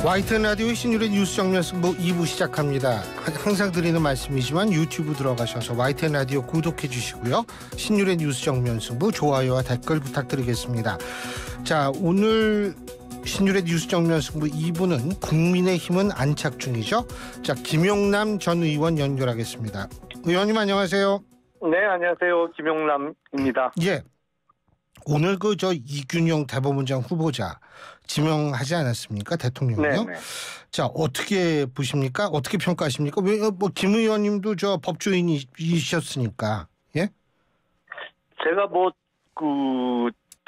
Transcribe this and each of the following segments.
YTN 라디오 신율의 뉴스 정면 승부 2부 시작합니다. 항상 드리는 말씀이지만 유튜브 들어가셔서 YTN 라디오 구독해 주시고요. 신율의 뉴스 정면 승부 좋아요와 댓글 부탁드리겠습니다. 자, 오늘 신율의 뉴스 정면 승부 2부는 국민의힘은 안착 중이죠. 자, 김용남 전 의원 연결하겠습니다. 의원님 안녕하세요. 네, 안녕하세요. 김용남입니다. 예. 오늘 이균용 대법원장 후보자 지명하지 않았습니까? 대통령이요. 네. 자, 어떻게 보십니까? 어떻게 평가하십니까? 왜 김 의원님도 법조인이셨으니까. 예? 제가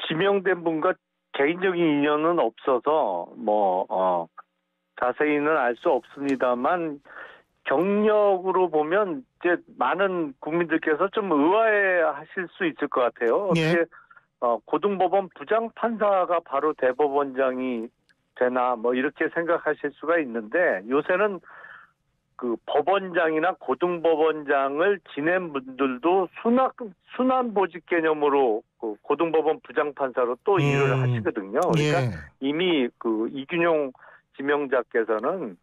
지명된 분과 개인적인 인연은 없어서 자세히는 알 수 없습니다만 경력으로 보면 이제 많은 국민들께서 좀 의아해하실 수 있을 것 같아요. 예. 고등법원 부장판사가 바로 대법원장이 되나 이렇게 생각하실 수가 있는데, 요새는 그 법원장이나 고등법원장을 지낸 분들도 순환 보직 개념으로 그 고등법원 부장판사로 또 일을 하시거든요. 그러니까 예. 이미 그 이균용 지명자께서는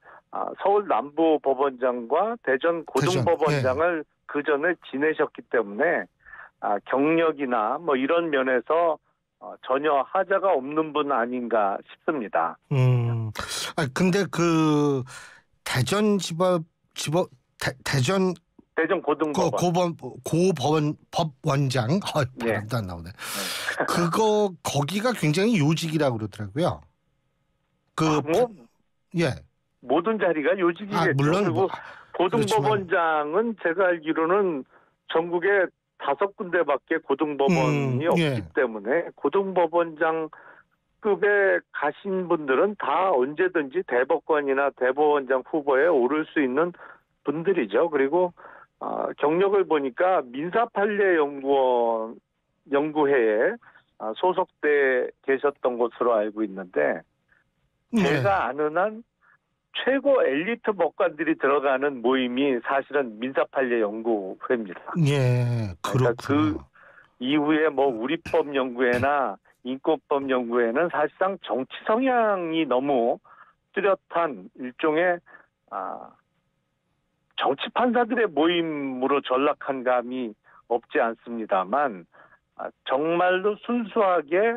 서울 남부법원장과 대전 고등법원장을 그 전에 지내셨기 때문에 경력이나 이런 면에서 전혀 하자가 없는 분 아닌가 싶습니다. 근데 그 대전 고등법원 법원장 발음도 안 나오네. 거기가 굉장히 요직이라고 그러더라고요. 모든 자리가 요직이겠죠. 물론 그리고 고등법원장은 제가 알기로는 전국에 5군데밖에 고등법원이 없기 때문에 고등법원장급에 가신 분들은 다 언제든지 대법관이나 대법원장 후보에 오를 수 있는 분들이죠. 그리고 경력을 보니까 민사판례 연구회에 소속돼 계셨던 것으로 알고 있는데, 제가 아는 한 최고 엘리트 법관들이 들어가는 모임이 사실은 민사판례 연구회입니다. 예, 그렇구나. 그러니까 그 이후에 우리법 연구회나 인권법 연구회는 사실상 정치 성향이 너무 뚜렷한 일종의 정치 판사들의 모임으로 전락한 감이 없지 않습니다만, 정말로 순수하게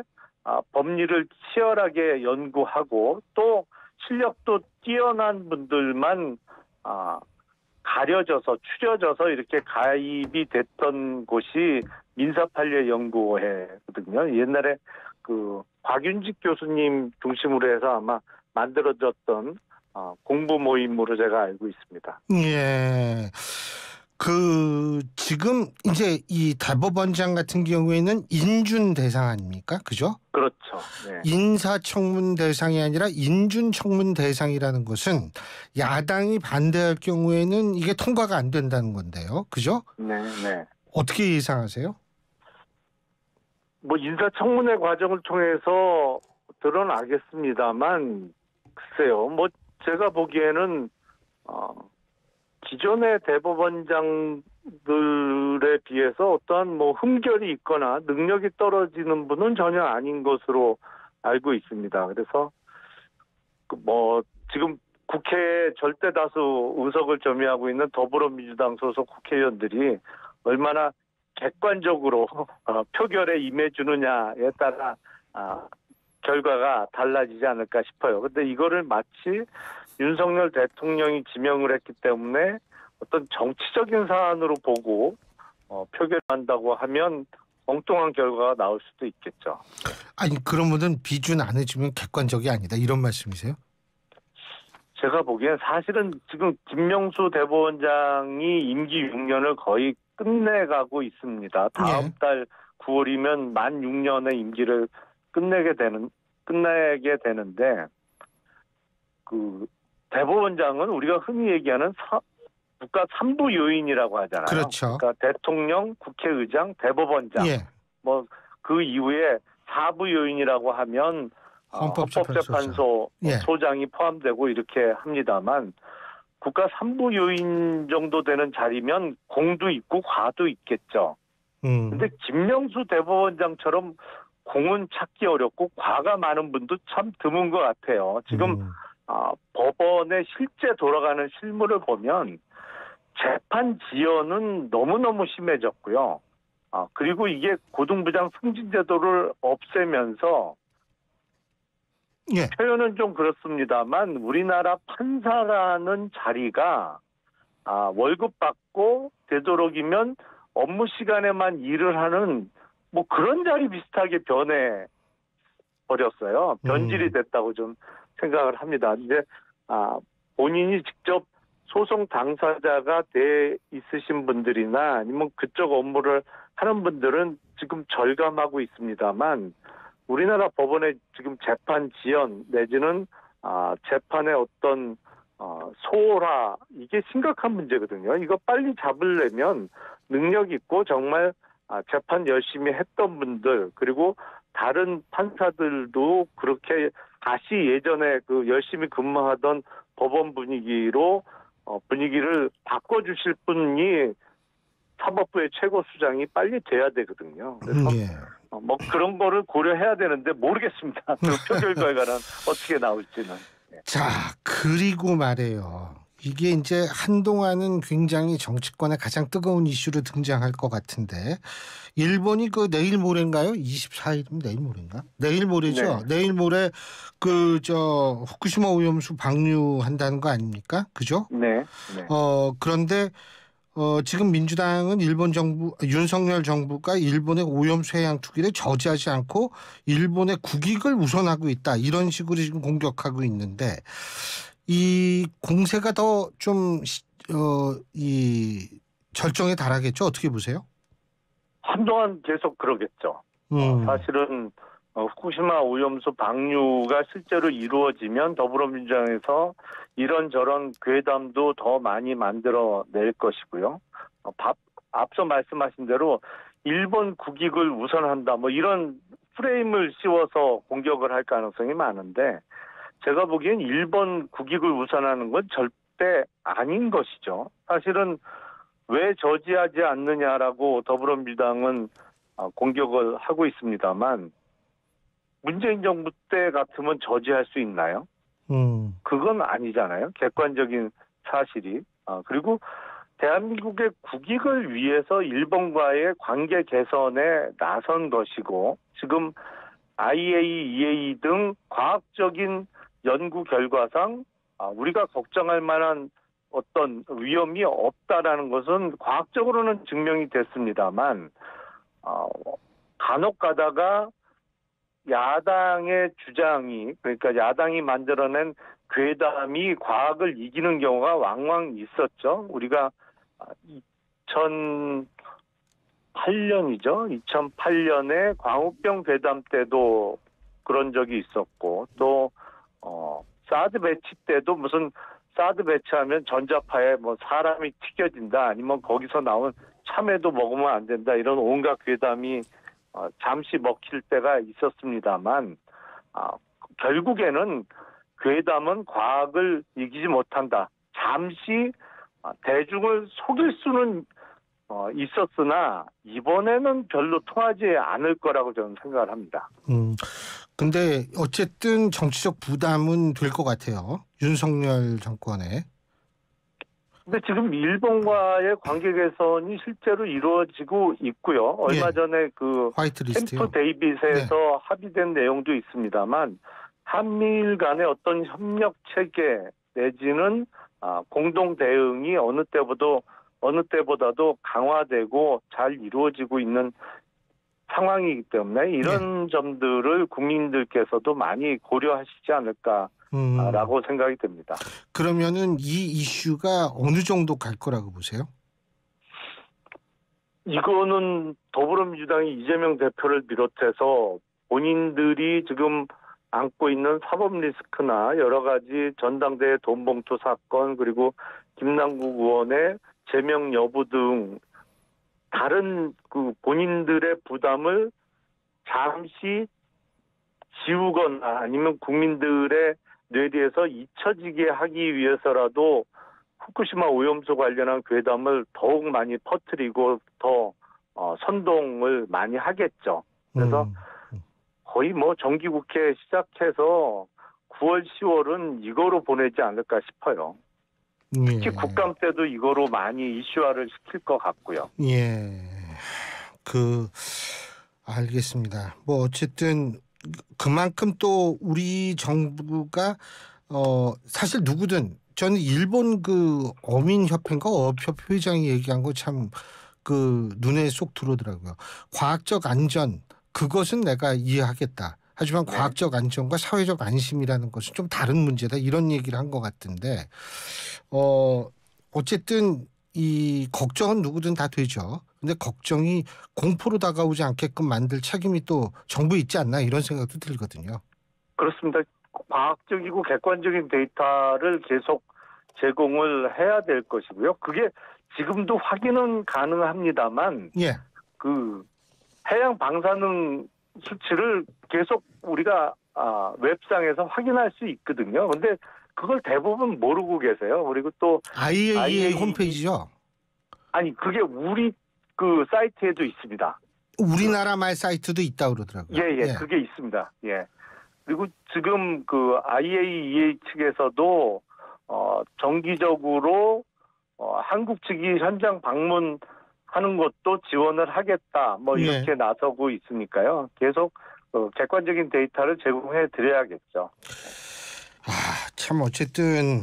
법리를 치열하게 연구하고 또 실력도 뛰어난 분들만 추려져서 이렇게 가입이 됐던 곳이 민사판례 연구회거든요. 옛날에 그 곽윤직 교수님 중심으로 해서 아마 만들어졌던 공부 모임으로 제가 알고 있습니다. 예. 지금 이제 이 대법원장 같은 경우에는 인준 대상 아닙니까? 그죠? 그렇죠. 네. 인사청문 대상이 아니라 인준청문 대상이라는 것은 야당이 반대할 경우에는 이게 통과가 안 된다는 건데요. 그죠? 네. 어떻게 예상하세요? 인사청문회 과정을 통해서 드러나겠습니다만, 글쎄요. 제가 보기에는 기존의 대법원장들에 비해서 어떠한 흠결이 있거나 능력이 떨어지는 분은 전혀 아닌 것으로 알고 있습니다. 그래서 지금 국회에 절대 다수 의석을 점유하고 있는 더불어민주당 소속 국회의원들이 얼마나 객관적으로 표결에 임해주느냐에 따라 결과가 달라지지 않을까 싶어요. 근데 이거를 마치 윤석열 대통령이 지명을 했기 때문에 어떤 정치적인 사안으로 보고 표결한다고 하면 엉뚱한 결과가 나올 수도 있겠죠. 아니, 그러면은 비준 안 해주면 객관적이 아니다, 이런 말씀이세요? 제가 보기엔 사실은 지금 김명수 대법원장이 임기 6년을 거의 끝내가고 있습니다. 다음 달 9월이면 만 6년의 임기를 끝내게 되는데, 그 대법원장은 우리가 흔히 얘기하는 국가 3부 요인이라고 하잖아요. 그렇죠. 그러니까 대통령, 국회의장, 대법원장. 그 이후에 4부 요인이라고 하면 헌법재판소 소장이 포함되고 이렇게 합니다만, 국가 3부 요인 정도 되는 자리면 공도 있고 과도 있겠죠. 근데 김명수 대법원장처럼 공은 찾기 어렵고 과가 많은 분도 참 드문 것 같아요. 지금 법원에 실제 돌아가는 실무를 보면 재판 지연은 너무너무 심해졌고요. 그리고 이게 고등부장 승진제도를 없애면서 예. 표현은 좀 그렇습니다만 우리나라 판사라는 자리가 월급 받고 되도록이면 업무 시간에만 일을 하는 뭐 그런 자리 비슷하게 변해 버렸어요. 변질이 됐다고 좀 생각을 합니다. 이제 본인이 직접 소송 당사자가 돼 있으신 분들이나 아니면 그쪽 업무를 하는 분들은 지금 절감하고 있습니다만 우리나라 법원의 지금 재판 지연 내지는 재판의 어떤 소홀화 이게 심각한 문제거든요. 이거 빨리 잡으려면 능력 있고 정말 재판 열심히 했던 분들 그리고 다른 판사들도 그렇게 다시 예전에 그 열심히 근무하던 법원 분위기를 바꿔주실 분이 사법부의 최고 수장이 빨리 돼야 되거든요. 그래서 뭐 그런 거를 고려해야 되는데 모르겠습니다. 그 표결 결과는 어떻게 나올지는. 자, 그리고 말이에요. 이게 이제 한동안은 굉장히 정치권의 가장 뜨거운 이슈로 등장할 것 같은데 일본이 그 내일 모레인가요? 24일이면 내일 모레인가? 내일 모레죠. 네. 내일 모레 그 후쿠시마 오염수 방류한다는 거 아닙니까? 그죠? 네. 그런데 지금 민주당은 일본 정부 윤석열 정부가 일본의 오염수 해양 투기를 저지하지 않고 일본의 국익을 우선하고 있다. 이런 식으로 지금 공격하고 있는데 이 공세가 더 좀 이 절정에 달하겠죠. 어떻게 보세요? 한동안 계속 그러겠죠. 사실은 후쿠시마 오염수 방류가 실제로 이루어지면 더불어민주당에서 이런저런 괴담도 더 많이 만들어낼 것이고요. 앞서 말씀하신 대로 일본 국익을 우선한다 뭐 이런 프레임을 씌워서 공격을 할 가능성이 많은데 제가 보기엔 일본 국익을 우선하는 건 절대 아닌 것이죠. 사실은 왜 저지하지 않느냐라고 더불어민주당은 공격을 하고 있습니다만 문재인 정부 때 같으면 저지할 수 있나요? 그건 아니잖아요. 객관적인 사실이. 그리고 대한민국의 국익을 위해서 일본과의 관계 개선에 나선 것이고 지금 IAEA 등 과학적인 연구 결과상 우리가 걱정할 만한 어떤 위험이 없다라는 것은 과학적으로는 증명이 됐습니다만 간혹 가다가 야당의 주장이 그러니까 야당이 만들어낸 괴담이 과학을 이기는 경우가 왕왕 있었죠. 우리가 2008년이죠. 2008년에 광우병 괴담 때도 그런 적이 있었고 또 사드 배치 때도 무슨 사드 배치하면 전자파에 뭐 사람이 튀겨진다 아니면 거기서 나온 참외도 먹으면 안 된다 이런 온갖 괴담이 잠시 먹힐 때가 있었습니다만 결국에는 괴담은 과학을 이기지 못한다. 잠시 대중을 속일 수는 있었으나 이번에는 별로 통하지 않을 거라고 저는 생각을 합니다. 근데 어쨌든 정치적 부담은 될 것 같아요. 윤석열 정권에. 근데 지금 일본과의 관계 개선이 실제로 이루어지고 있고요. 얼마 전에 그 캠프 데이빗에서 합의된 내용도 있습니다만 한미일 간의 어떤 협력 체계 내지는 공동 대응이 어느 때보다도 강화되고 잘 이루어지고 있는 상황이기 때문에 이런 점들을 국민들께서도 많이 고려하시지 않을까라고 생각이 듭니다. 그러면은 이 이슈가 어느 정도 갈 거라고 보세요? 이거는 더불어민주당이 이재명 대표를 비롯해서 본인들이 지금 안고 있는 사법 리스크나 여러 가지 전당대회 돈봉투 사건 그리고 김남국 의원의 제명 여부 등 다른 그 본인들의 부담을 잠시 지우거나 아니면 국민들의 뇌리에서 잊혀지게 하기 위해서라도 후쿠시마 오염수 관련한 괴담을 더욱 많이 퍼뜨리고 더 선동을 많이 하겠죠. 그래서 거의 뭐 정기국회 시작해서 9월, 10월은 이거로 보내지 않을까 싶어요. 특히 예. 국감 때도 이거로 많이 이슈화를 시킬 것 같고요. 예. 알겠습니다. 뭐 어쨌든 그만큼 또 우리 정부가 사실 누구든 저는 일본 그 어민협회인가 어업협회 회장이 얘기한 거 참 눈에 쏙 들어오더라고요. 과학적 안전 그것은 내가 이해하겠다. 하지만 네. 과학적 안전과 사회적 안심이라는 것은 좀 다른 문제다. 이런 얘기를 한 것 같은데 어쨌든 이 걱정은 누구든 다 되죠. 근데 걱정이 공포로 다가오지 않게끔 만들 책임이 또 정부에 있지 않나 이런 생각도 들거든요. 그렇습니다. 과학적이고 객관적인 데이터를 계속 제공을 해야 될 것이고요. 그게 지금도 확인은 가능합니다만 예. 그 해양 방사능 수치를 계속 우리가 웹상에서 확인할 수 있거든요. 근데 그걸 대부분 모르고 계세요. 그리고 또 IAEA 홈페이지죠. 아니 그게 우리 그 사이트에도 있습니다. 우리나라 말 사이트도 있다고 그러더라고요. 예, 그게 있습니다. 예. 그리고 지금 그 IAEA 측에서도 정기적으로 한국 측이 현장 방문하는 것도 지원을 하겠다. 뭐 이렇게 예. 나서고 있으니까요. 계속 객관적인 데이터를 제공해 드려야겠죠. 참 어쨌든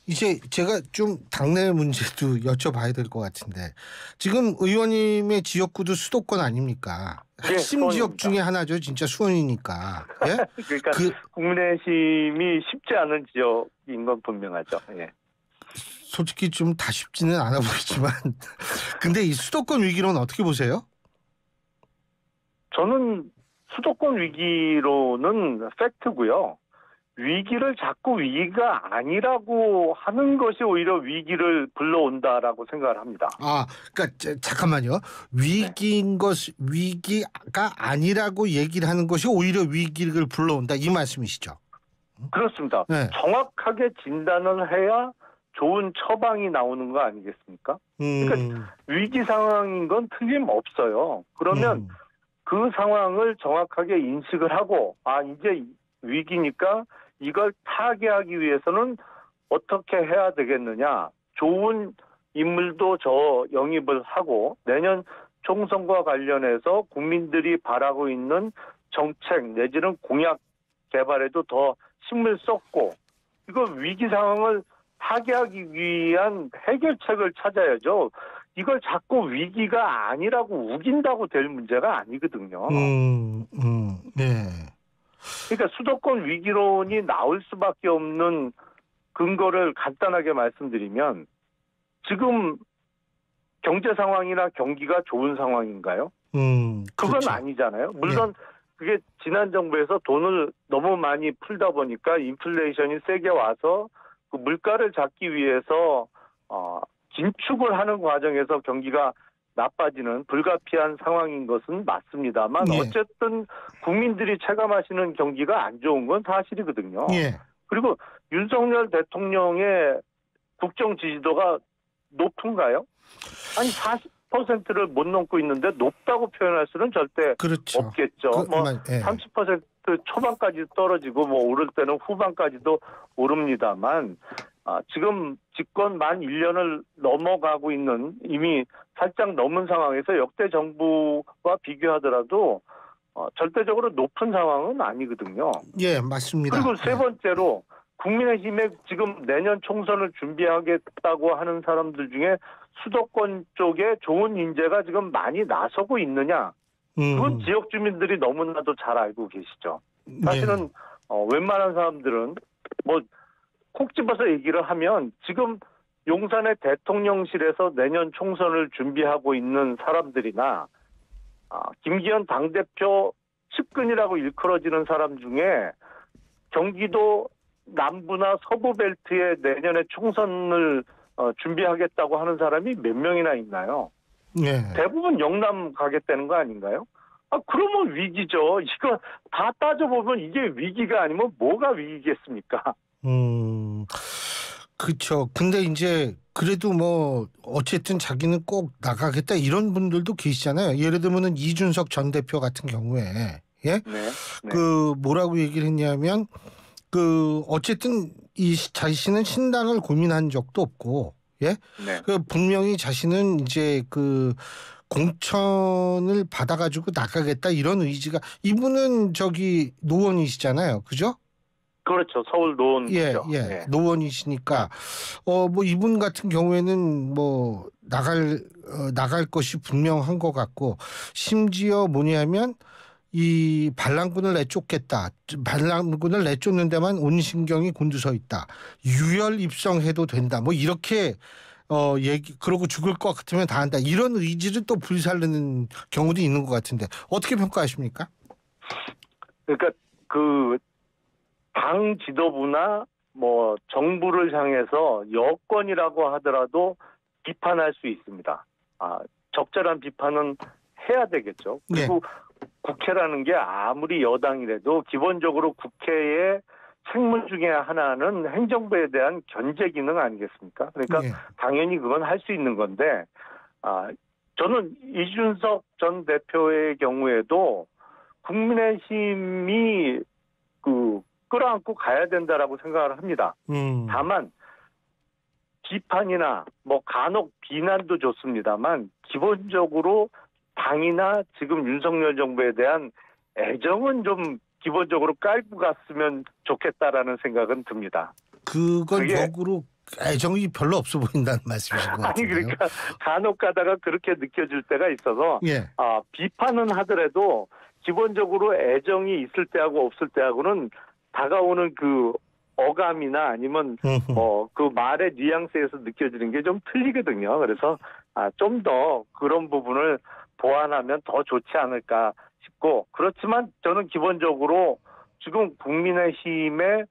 이제 제가 좀 당내 문제도 여쭤봐야 될 것 같은데 지금 의원님의 지역구도 수도권 아닙니까? 예, 핵심 수원입니다. 지역 중에 하나죠. 진짜 수원이니까. 예? 그러니까 국민의힘이 쉽지 않은 지역인 건 분명하죠. 예. 솔직히 좀 다 쉽지는 않아 보이지만 근데 이 수도권 위기로는 어떻게 보세요? 저는 수도권 위기로는 팩트고요. 위기를 자꾸 위기가 아니라고 하는 것이 오히려 위기를 불러온다라고 생각을 합니다. 그러니까 잠깐만요. 위기가 아니라고 얘기를 하는 것이 오히려 위기를 불러온다 이 말씀이시죠? 그렇습니다. 네. 정확하게 진단을 해야 좋은 처방이 나오는 거 아니겠습니까? 그러니까 위기 상황인 건 틀림없어요. 그러면 그 상황을 정확하게 인식을 하고 이제 위기니까 이걸 타개하기 위해서는 어떻게 해야 되겠느냐. 좋은 인물도 영입을 하고 내년 총선과 관련해서 국민들이 바라고 있는 정책 내지는 공약 개발에도 더 힘을 쏟고 이거 위기 상황을 타개하기 위한 해결책을 찾아야죠. 이걸 자꾸 위기가 아니라고 우긴다고 될 문제가 아니거든요. 네. 그러니까 수도권 위기론이 나올 수밖에 없는 근거를 간단하게 말씀드리면 지금 경제 상황이나 경기가 좋은 상황인가요? 그건 그렇죠. 아니잖아요. 물론 그게 지난 정부에서 돈을 너무 많이 풀다 보니까 인플레이션이 세게 와서 그 물가를 잡기 위해서 긴축을 하는 과정에서 경기가 나빠지는 불가피한 상황인 것은 맞습니다만 어쨌든 국민들이 체감하시는 경기가 안 좋은 건 사실이거든요. 그리고 윤석열 대통령의 국정 지지도가 높은가요? 아니 40%를 못 넘고 있는데 높다고 표현할 수는 절대 그렇죠. 없겠죠. 30% 초반까지 떨어지고 오를 때는 후반까지도 오릅니다만 지금 집권 만 1년을 넘어가고 있는 이미 살짝 넘은 상황에서 역대 정부와 비교하더라도 절대적으로 높은 상황은 아니거든요. 예, 맞습니다. 그리고 세 번째로 국민의힘에 지금 내년 총선을 준비하겠다고 하는 사람들 중에 수도권 쪽에 좋은 인재가 지금 많이 나서고 있느냐. 그건 지역 주민들이 너무나도 잘 알고 계시죠. 사실은 웬만한 사람들은 콕 집어서 얘기를 하면 지금 용산의 대통령실에서 내년 총선을 준비하고 있는 사람들이나 김기현 당대표 측근이라고 일컬어지는 사람 중에 경기도 남부나 서부 벨트에 내년에 총선을 준비하겠다고 하는 사람이 몇 명이나 있나요? 대부분 영남 가겠다는 거 아닌가요? 그러면 위기죠. 이거 다 따져보면 이게 위기가 아니면 뭐가 위기겠습니까? 그렇죠. 근데 이제 그래도 어쨌든 자기는 꼭 나가겠다 이런 분들도 계시잖아요. 예를 들면은 이준석 전 대표 같은 경우에 뭐라고 얘기를 했냐면 어쨌든 자신은 신당을 고민한 적도 없고, 예, 네. 분명히 자신은 이제 공천을 받아가지고 나가겠다 이런 의지가 이분은 노원이시잖아요, 그죠? 그렇죠. 서울 예, 노원구죠. 예, 네. 노원이시니까 뭐 이분 같은 경우에는 뭐 나갈 것이 분명한 것 같고 심지어 뭐냐면 이 반란군을 내쫓겠다. 반란군을 내쫓는 데만 온 신경이 곤두서 있다. 유혈 입성해도 된다. 뭐 이렇게 그러고 죽을 것 같으면 다 한다. 이런 의지를 또 불살르는 경우도 있는 것 같은데 어떻게 평가하십니까? 그러니까 그 당 지도부나 뭐 정부를 향해서 여권이라고 하더라도 비판할 수 있습니다. 적절한 비판은 해야 되겠죠. 그리고 국회라는 게 아무리 여당이라도 기본적으로 국회의 책무 중에 하나는 행정부에 대한 견제 기능 아니겠습니까? 그러니까 예. 당연히 그건 할 수 있는 건데 저는 이준석 전 대표의 경우에도 국민의힘이 끌어안고 가야 된다라고 생각을 합니다. 다만 비판이나 뭐 간혹 비난도 좋습니다만 기본적으로 당이나 지금 윤석열 정부에 대한 애정은 좀 기본적으로 깔고 갔으면 좋겠다라는 생각은 듭니다. 그건 역으로 애정이 별로 없어 보인다는 말씀이신 것 같아요. 아니 그러니까 간혹 가다가 그렇게 느껴질 때가 있어서 예. 비판은 하더라도 기본적으로 애정이 있을 때하고 없을 때하고는 다가오는 그 어감이나 아니면 그 말의 뉘앙스에서 느껴지는 게 좀 틀리거든요. 그래서 좀 더 그런 부분을 보완하면 더 좋지 않을까 싶고 그렇지만 저는 기본적으로 지금 국민의힘에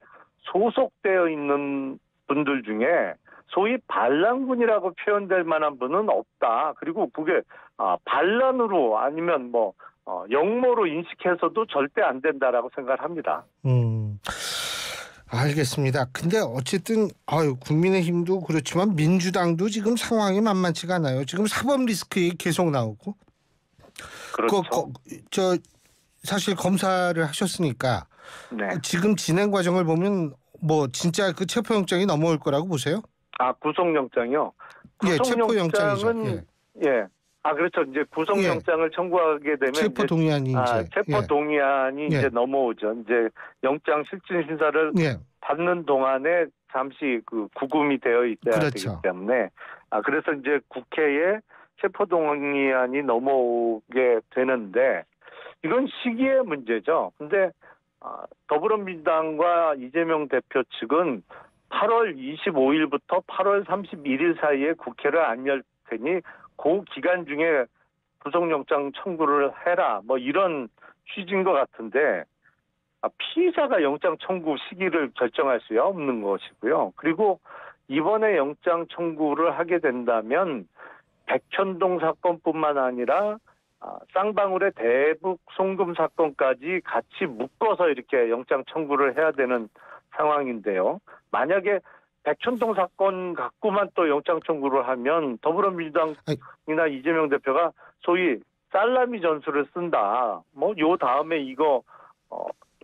소속되어 있는 분들 중에 소위 반란군이라고 표현될 만한 분은 없다. 그리고 그게 반란으로 아니면 뭐 역모로 인식해서도 절대 안 된다라고 생각을 합니다. 알겠습니다. 근데 어쨌든 국민의힘도 그렇지만 민주당도 지금 상황이 만만치가 않아요. 지금 사법 리스크 얘기 계속 나오고. 그렇죠. 사실 검사를 하셨으니까 네. 지금 진행 과정을 보면 뭐 진짜 그 체포영장이 넘어올 거라고 보세요? 구속영장이요? 예, 체포영장이죠. 예. 그렇죠. 이제 구속영장을 청구하게 되면 체포 동의안이 체포 동의안이 이제 넘어오죠. 이제 영장 실질 심사를 받는 동안에 잠시 구금이 되어 있어야 되기 때문에 그래서 이제 국회에 체포 동의안이 넘어오게 되는데 이건 시기의 문제죠. 근데 더불어민주당과 이재명 대표 측은 8월 25일부터 8월 31일 사이에 국회를 안 열 테니 그 기간 중에 구속영장 청구를 해라. 뭐 이런 취지인 것 같은데 피의자가 영장 청구 시기를 결정할 수 없는 것이고요. 그리고 이번에 영장 청구를 하게 된다면 백현동 사건뿐만 아니라 쌍방울의 대북 송금 사건까지 같이 묶어서 이렇게 영장 청구를 해야 되는 상황인데요. 만약에 백현동 사건 갖고만 또 영장 청구를 하면 더불어민주당이나 이재명 대표가 소위 살라미 전술을 쓴다. 뭐 요 다음에 이거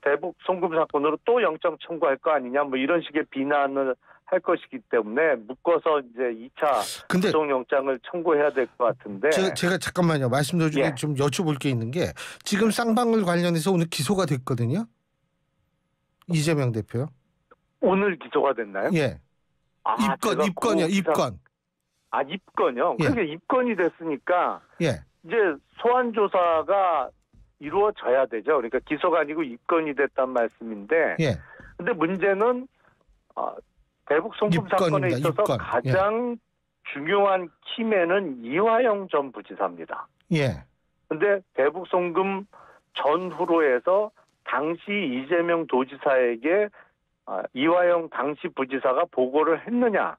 대북 송금 사건으로 또 영장 청구할 거 아니냐 뭐 이런 식의 비난을 할 것이기 때문에 묶어서 이제 2차 구속영장을 청구해야 될 것 같은데. 제가 잠깐만요. 말씀 도중에 좀 여쭤볼 게 있는 게 지금 쌍방울 관련해서 오늘 기소가 됐거든요. 이재명 대표요. 오늘 기소가 됐나요? 예. 입건이요. 입건. 입건이요? 그게 입건이 됐으니까 이제 소환 조사가 이루어져야 되죠. 그러니까 기소가 아니고 입건이 됐단 말씀인데 근데 문제는 대북 송금 사건에 있어서 가장 중요한 키맨은 이화영 전 부지사입니다. 근데 대북 송금 전후로 해서 당시 이재명 도지사에게 이화영 당시 부지사가 보고를 했느냐.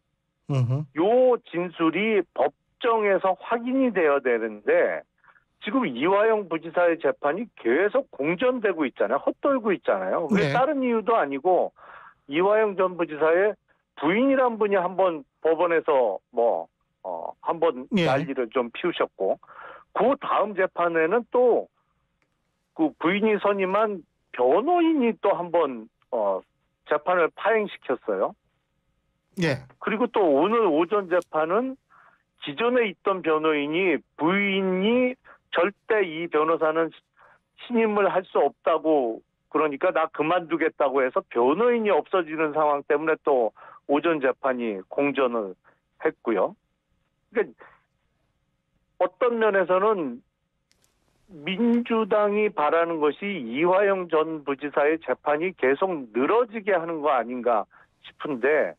요 진술이 법정에서 확인이 되어야 되는데 지금 이화영 부지사의 재판이 계속 공전되고 있잖아요. 헛돌고 있잖아요. 왜 다른 이유도 아니고 이화영 전 부지사의 부인이란 분이 한번 법원에서 한번 난리를 좀 피우셨고 그 다음 재판에는 또 그 부인이 선임한 변호인이 또 한번 재판을 파행시켰어요. 예. 그리고 또 오늘 오전 재판은 기존에 있던 변호인이 부인이 절대 이 변호사는 신임을 할 수 없다고 그러니까 나 그만두겠다고 해서 변호인이 없어지는 상황 때문에 또 오전 재판이 공전을 했고요. 그러니까 어떤 면에서는 민주당이 바라는 것이 이화영 전 부지사의 재판이 계속 늘어지게 하는 거 아닌가 싶은데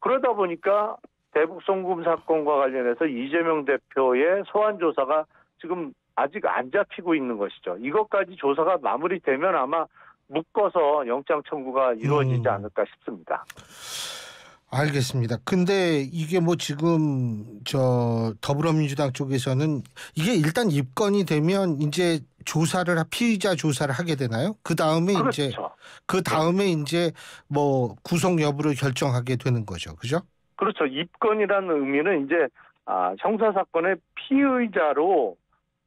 그러다 보니까 대북 송금 사건과 관련해서 이재명 대표의 소환 조사가 지금 아직 안 잡히고 있는 것이죠. 이것까지 조사가 마무리되면 아마 묶어서 영장 청구가 이루어지지 않을까 싶습니다. 알겠습니다. 근데 이게 뭐 지금 더불어민주당 쪽에서는 이게 일단 입건이 되면 이제 피의자 조사를 하게 되나요? 그 다음에 이제 뭐 구속 여부를 결정하게 되는 거죠, 그죠? 그렇죠. 입건이라는 의미는 이제 형사 사건의 피의자로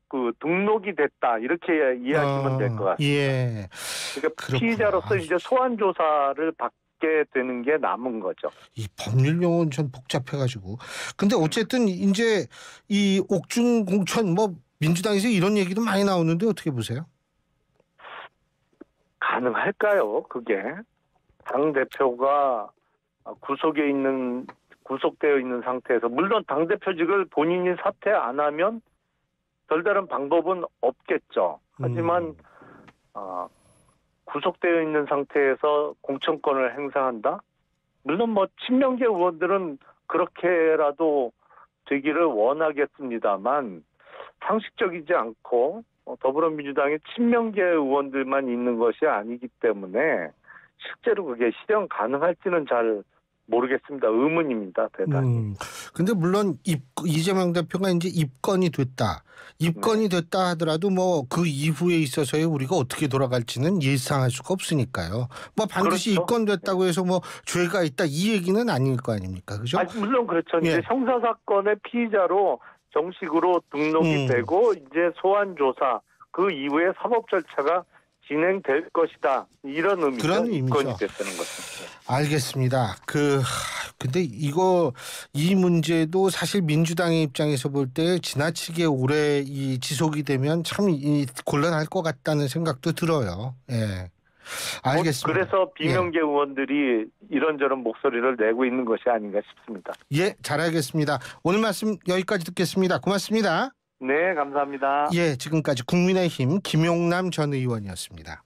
그 등록이 됐다 이렇게 이해하시면 될 것 같습니다. 예. 그러니까 피의자로서 이제 소환 조사를 받게 되는 게 남은 거죠. 이 법률 용어는 좀 복잡해가지고. 근데 어쨌든 이제 이 옥중 공천 뭐 민주당에서 이런 얘기도 많이 나오는데 어떻게 보세요? 가능할까요? 그게 당 대표가 구속되어 있는 상태에서 물론 당 대표직을 본인이 사퇴 안 하면 별다른 방법은 없겠죠. 하지만 구속되어 있는 상태에서 공천권을 행사한다? 물론 뭐 친명계 의원들은 그렇게라도 되기를 원하겠습니다만 상식적이지 않고 더불어민주당의 친명계 의원들만 있는 것이 아니기 때문에 실제로 그게 실현 가능할지는 잘 모르겠습니다. 의문입니다. 대단히. 근데 물론 이재명 대표가 이제 입건이 됐다 하더라도 뭐 그 이후에 있어서의 우리가 어떻게 돌아갈지는 예상할 수가 없으니까요. 뭐 반드시 그렇죠. 입건됐다고 해서 뭐 죄가 있다 이 얘기는 아닐 거 아닙니까, 그죠? 물론 그렇죠. 예. 이제 형사 사건의 피의자로 정식으로 등록이 되고 이제 소환 조사 그 이후에 사법 절차가 진행될 것이다. 이런 의미죠. 그런 의미죠. 입건이 됐다는 것은. 알겠습니다. 근데 이 문제도 사실 민주당의 입장에서 볼 때 지나치게 오래 지속이 되면 참 곤란할 것 같다는 생각도 들어요. 예. 알겠습니다. 그래서 비명계 의원들이 이런저런 목소리를 내고 있는 것이 아닌가 싶습니다. 예, 잘 알겠습니다. 오늘 말씀 여기까지 듣겠습니다. 고맙습니다. 네, 감사합니다. 예, 지금까지 국민의힘 김용남 전 의원이었습니다.